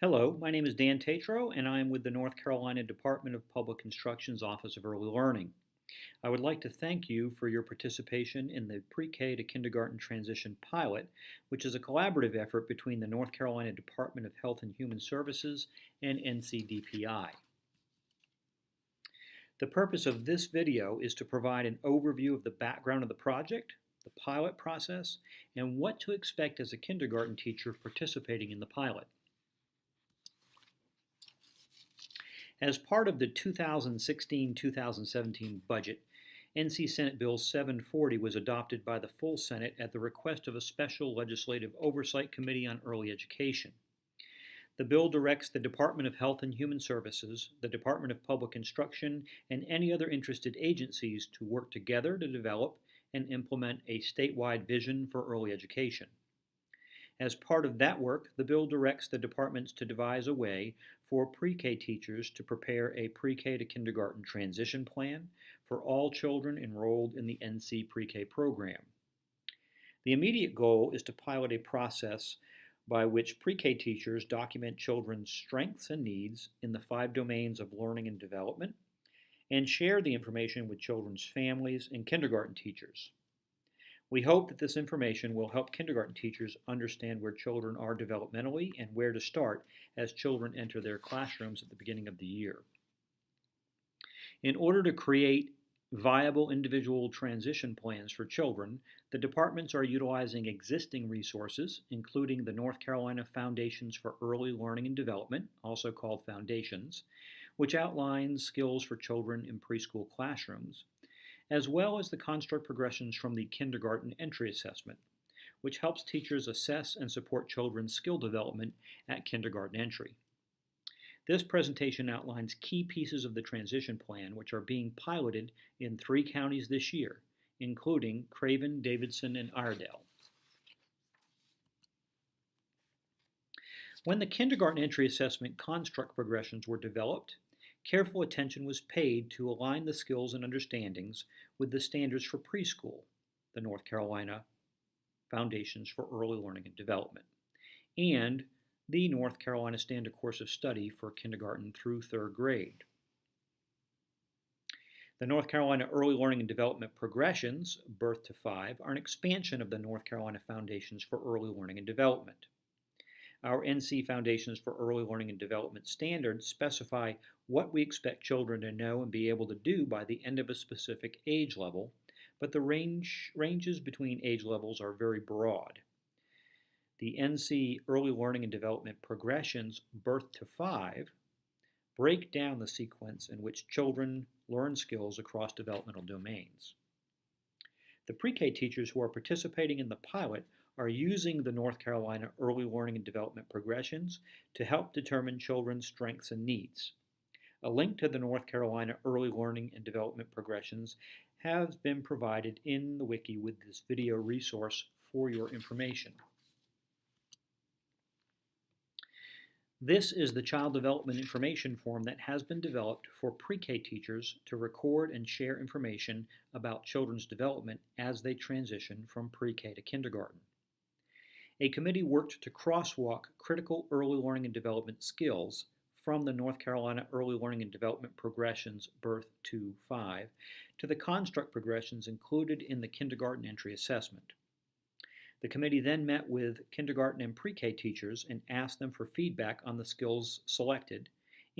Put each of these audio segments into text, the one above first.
Hello, my name is Dan Tatro, and I am with the North Carolina Department of Public Instruction's Office of Early Learning. I would like to thank you for your participation in the Pre-K to Kindergarten Transition Pilot, which is a collaborative effort between the North Carolina Department of Health and Human Services and NCDPI. The purpose of this video is to provide an overview of the background of the project, the pilot process, and what to expect as a kindergarten teacher participating in the pilot. As part of the 2016-2017 budget, NC Senate Bill 740 was adopted by the full Senate at the request of a special legislative oversight committee on early education. The bill directs the Department of Health and Human Services, the Department of Public Instruction, and any other interested agencies to work together to develop and implement a statewide vision for early education. As part of that work, the bill directs the departments to devise a way for pre-K teachers to prepare a pre-K to kindergarten transition plan for all children enrolled in the NC pre-K program. The immediate goal is to pilot a process by which pre-K teachers document children's strengths and needs in the 5 domains of learning and development and share the information with children's families and kindergarten teachers. We hope that this information will help kindergarten teachers understand where children are developmentally and where to start as children enter their classrooms at the beginning of the year. In order to create viable individual transition plans for children, the departments are utilizing existing resources, including the North Carolina Foundations for Early Learning and Development, also called Foundations, which outlines skills for children in preschool classrooms, as well as the construct progressions from the kindergarten entry assessment, which helps teachers assess and support children's skill development at kindergarten entry. This presentation outlines key pieces of the transition plan which are being piloted in 3 counties this year, including Craven, Davidson, and Iredell. When the kindergarten entry assessment construct progressions were developed, careful attention was paid to align the skills and understandings with the standards for preschool, the North Carolina Foundations for Early Learning and Development, and the North Carolina Standard Course of Study for kindergarten through 3rd grade. The North Carolina Early Learning and Development Progressions, birth to 5, are an expansion of the North Carolina Foundations for Early Learning and Development. Our NC Foundations for Early Learning and Development standards specify what we expect children to know and be able to do by the end of a specific age level, but the ranges between age levels are very broad. The NC Early Learning and Development Progressions, birth to 5, break down the sequence in which children learn skills across developmental domains. The pre-K teachers who are participating in the pilot are using the North Carolina Early Learning and Development Progressions to help determine children's strengths and needs. A link to the North Carolina Early Learning and Development Progressions has been provided in the wiki with this video resource for your information. This is the Child Development Information Form that has been developed for pre-K teachers to record and share information about children's development as they transition from pre-K to kindergarten. A committee worked to crosswalk critical early learning and development skills from the North Carolina Early Learning and Development Progressions, birth to 5, to the construct progressions included in the kindergarten entry assessment. The committee then met with kindergarten and pre-K teachers and asked them for feedback on the skills selected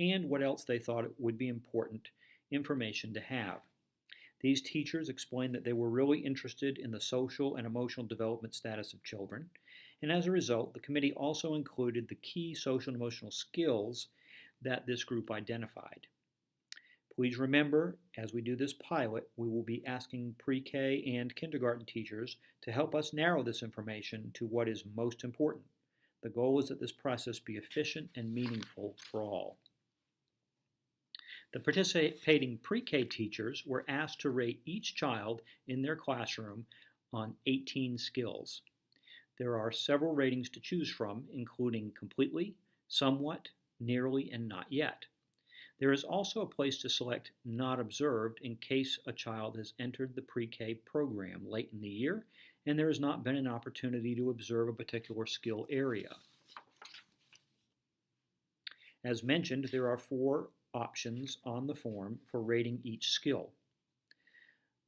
and what else they thought would be important information to have. These teachers explained that they were really interested in the social and emotional development status of children, and as a result, the committee also included the key social and emotional skills that this group identified. Please remember, as we do this pilot, we will be asking pre-K and kindergarten teachers to help us narrow this information to what is most important. The goal is that this process be efficient and meaningful for all. The participating pre-K teachers were asked to rate each child in their classroom on 18 skills. There are several ratings to choose from, including completely, somewhat, nearly, and not yet. There is also a place to select not observed in case a child has entered the pre-K program late in the year and there has not been an opportunity to observe a particular skill area. As mentioned, there are 4 options on the form for rating each skill.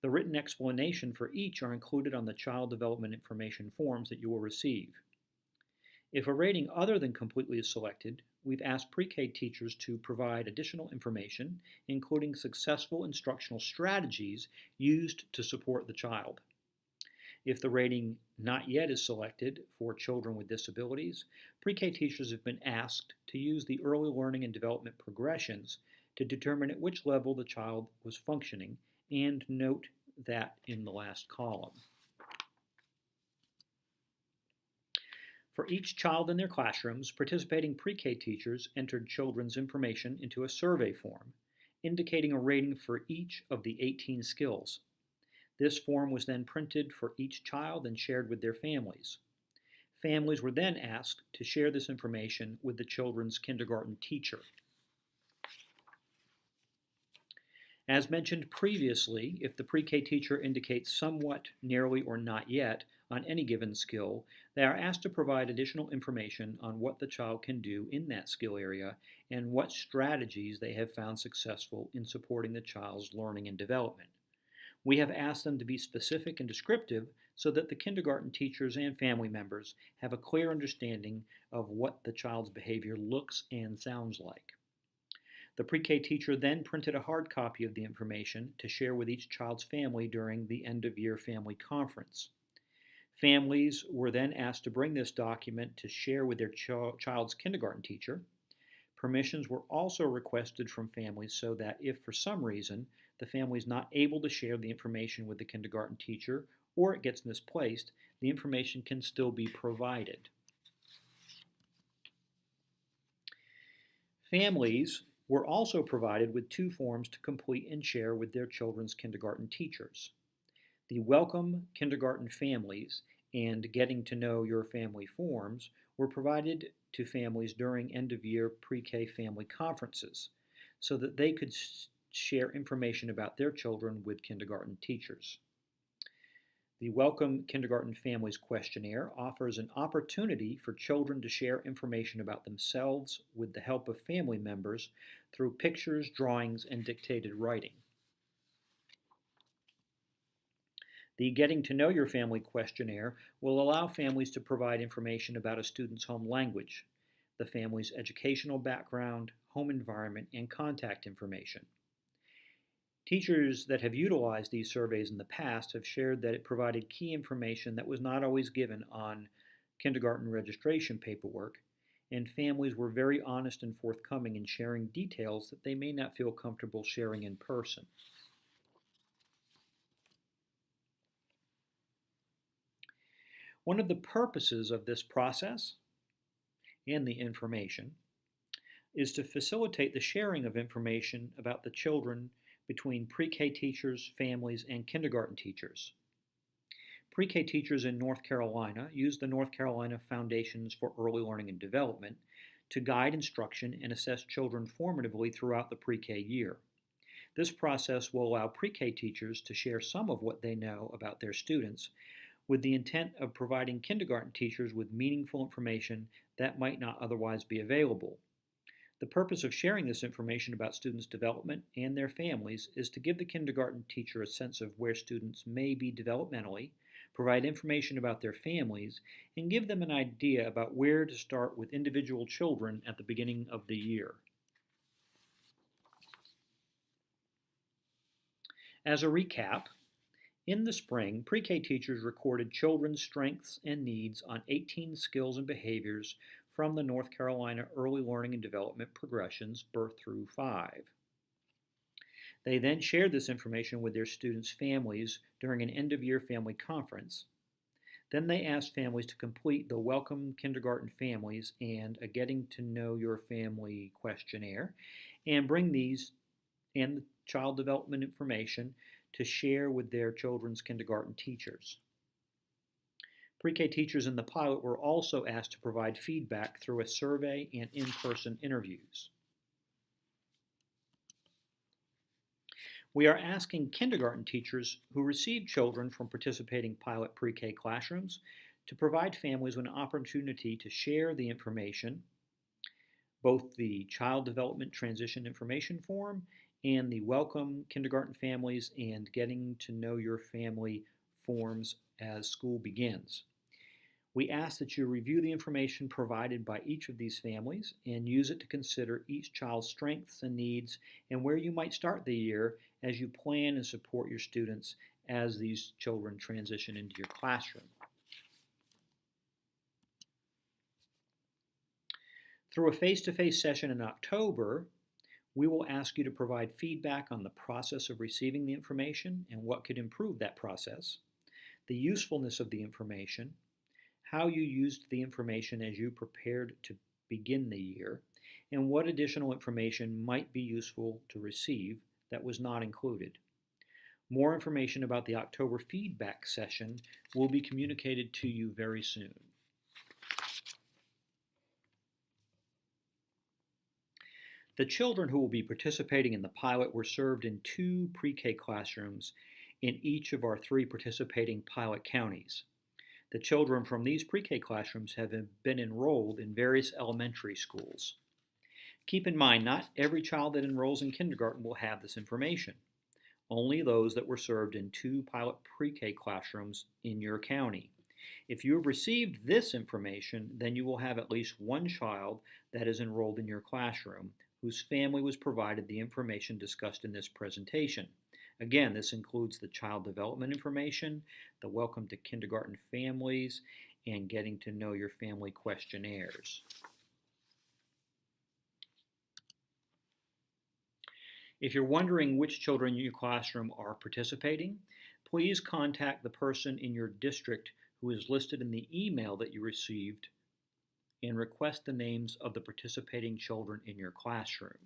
The written explanation for each are included on the child development information forms that you will receive. If a rating other than completely is selected, we've asked pre-K teachers to provide additional information, including successful instructional strategies used to support the child. If the rating not yet is selected for children with disabilities, pre-K teachers have been asked to use the early learning and development progressions to determine at which level the child was functioning and note that in the last column. For each child in their classrooms, participating pre-K teachers entered children's information into a survey form, indicating a rating for each of the 18 skills. This form was then printed for each child and shared with their families. Families were then asked to share this information with the children's kindergarten teacher. As mentioned previously, if the pre-K teacher indicates somewhat, nearly, or not yet on any given skill, they are asked to provide additional information on what the child can do in that skill area and what strategies they have found successful in supporting the child's learning and development. We have asked them to be specific and descriptive so that the kindergarten teachers and family members have a clear understanding of what the child's behavior looks and sounds like. The pre-K teacher then printed a hard copy of the information to share with each child's family during the end-of-year family conference. Families were then asked to bring this document to share with their child's kindergarten teacher. Permissions were also requested from families so that if for some reason the family is not able to share the information with the kindergarten teacher or it gets misplaced, the information can still be provided. Families were also provided with 2 forms to complete and share with their children's kindergarten teachers. The Welcome Kindergarten Families and Getting to Know Your Family forms were provided to families during end-of-year pre-K family conferences so that they could share information about their children with kindergarten teachers. The Welcome Kindergarten Families questionnaire offers an opportunity for children to share information about themselves with the help of family members through pictures, drawings, and dictated writing. The Getting to Know Your Family questionnaire will allow families to provide information about a student's home language, the family's educational background, home environment, and contact information. Teachers that have utilized these surveys in the past have shared that it provided key information that was not always given on kindergarten registration paperwork, and families were very honest and forthcoming in sharing details that they may not feel comfortable sharing in person. One of the purposes of this process and the information is to facilitate the sharing of information about the children between pre-K teachers, families, and kindergarten teachers. Pre-K teachers in North Carolina use the North Carolina Foundations for Early Learning and Development to guide instruction and assess children formatively throughout the pre-K year. This process will allow pre-K teachers to share some of what they know about their students with the intent of providing kindergarten teachers with meaningful information that might not otherwise be available. The purpose of sharing this information about students' development and their families is to give the kindergarten teacher a sense of where students may be developmentally, provide information about their families, and give them an idea about where to start with individual children at the beginning of the year. As a recap, in the spring, pre-K teachers recorded children's strengths and needs on 18 skills and behaviors from the North Carolina Early Learning and Development Progressions, birth through 5. They then shared this information with their students' families during an end-of-year family conference. Then they asked families to complete the Welcome Kindergarten Families and a Getting to Know Your Family questionnaire and bring these and the child development information to share with their children's kindergarten teachers. Pre-K teachers in the pilot were also asked to provide feedback through a survey and in-person interviews. We are asking kindergarten teachers who receive children from participating pilot pre-K classrooms to provide families with an opportunity to share the information Both the Child Development Transition Information Form and the Welcome Kindergarten Families and Getting to Know Your Family forms as school begins. We ask that you review the information provided by each of these families and use it to consider each child's strengths and needs and where you might start the year as you plan and support your students as these children transition into your classroom. Through a face-to-face session in October, we will ask you to provide feedback on the process of receiving the information and what could improve that process, the usefulness of the information, how you used the information as you prepared to begin the year, and what additional information might be useful to receive that was not included. More information about the October feedback session will be communicated to you very soon. The children who will be participating in the pilot were served in 2 pre-K classrooms in each of our 3 participating pilot counties. The children from these pre-K classrooms have been enrolled in various elementary schools. Keep in mind, not every child that enrolls in kindergarten will have this information. Only those that were served in 2 pilot pre-K classrooms in your county. If you have received this information, then you will have at least one child that is enrolled in your classroom whose family was provided the information discussed in this presentation. Again, this includes the child development information, the Welcome to Kindergarten Families, and Getting to Know Your Family questionnaires. If you're wondering which children in your classroom are participating, please contact the person in your district who is listed in the email that you received and request the names of the participating children in your classroom.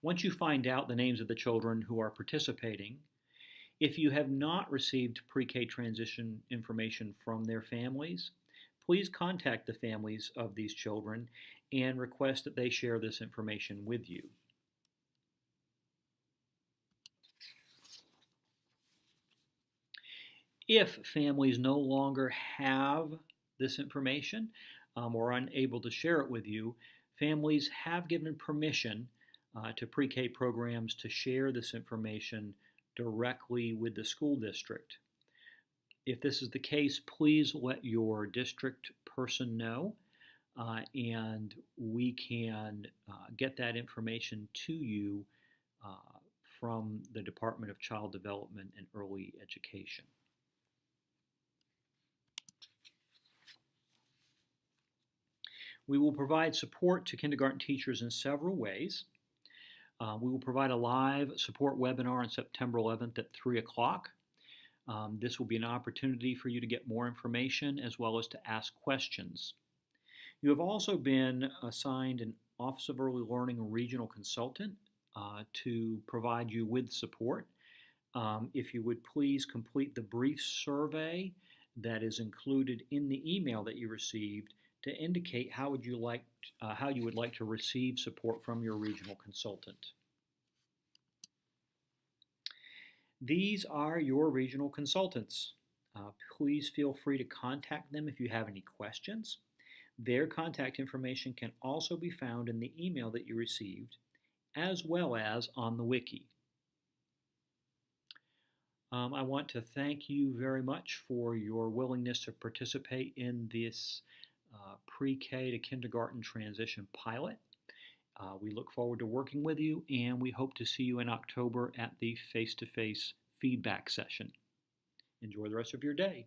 Once you find out the names of the children who are participating, if you have not received pre-K transition information from their families, please contact the families of these children and request that they share this information with you. If families no longer have this information or are unable to share it with you, families have given permission to pre-K programs to share this information directly with the school district. If this is the case, please let your district person know and we can get that information to you from the Department of Child Development and Early Education. We will provide support to kindergarten teachers in several ways. We will provide a live support webinar on September 11th at 3 o'clock. This will be an opportunity for you to get more information as well as to ask questions. You have also been assigned an Office of Early Learning regional consultant to provide you with support. If you would please complete the brief survey that is included in the email that you received to indicate how you would like to receive support from your regional consultant. These are your regional consultants. Please feel free to contact them if you have any questions. Their contact information can also be found in the email that you received, as well as on the wiki. I want to thank you very much for your willingness to participate in this pre-K to kindergarten transition pilot. We look forward to working with you, and we hope to see you in October at the face-to-face feedback session. Enjoy the rest of your day.